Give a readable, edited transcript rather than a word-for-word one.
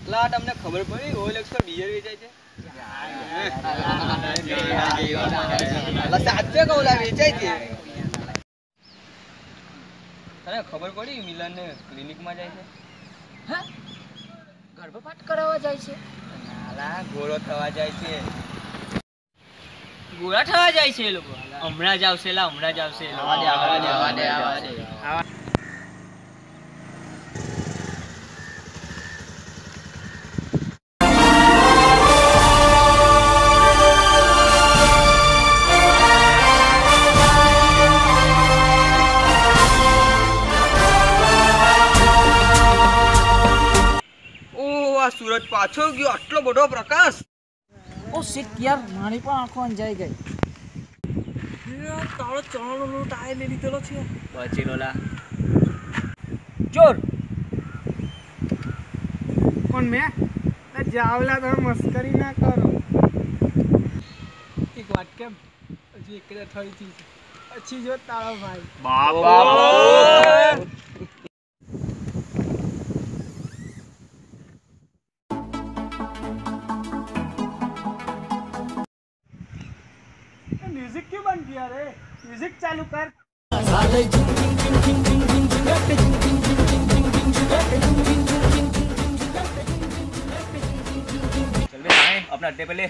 લા તમને ખબર પડી OLX પર બિયર વેચાય છે? સાચે કહું લા વેચાય છે. તને ખબર પડી મિલન ને ક્લિનિકમાં જાય છે? હા ગર્ભપાત કરાવવા જાય છે? નાલા ગોળો થવા જાય છે. ગોળા થવા જાય છે એ લોકો. હમણાં જ આવશે લા, હમણાં જ આવશે. આવા દે. આ સુરજ પાછો ગયો, આટલો બધો પ્રકાશ. ઓ શિટ યાર, મારી પણ આંખો અંજાઈ ગઈ. તારો ચણનો ટાયર લઈ લીધેલો છે. બચી લોલા. ચોર કોણ મેં? જાવલા તમે મસ્કરી ના કરો. એક વાત કેમ હજી એક થઈ હતી પછી જો તારો ભાઈ બાપા म्यूजिक क्यों बंद किया रे? म्यूजिक चालू कर. चल बे आए अपना अड्डे पे ले.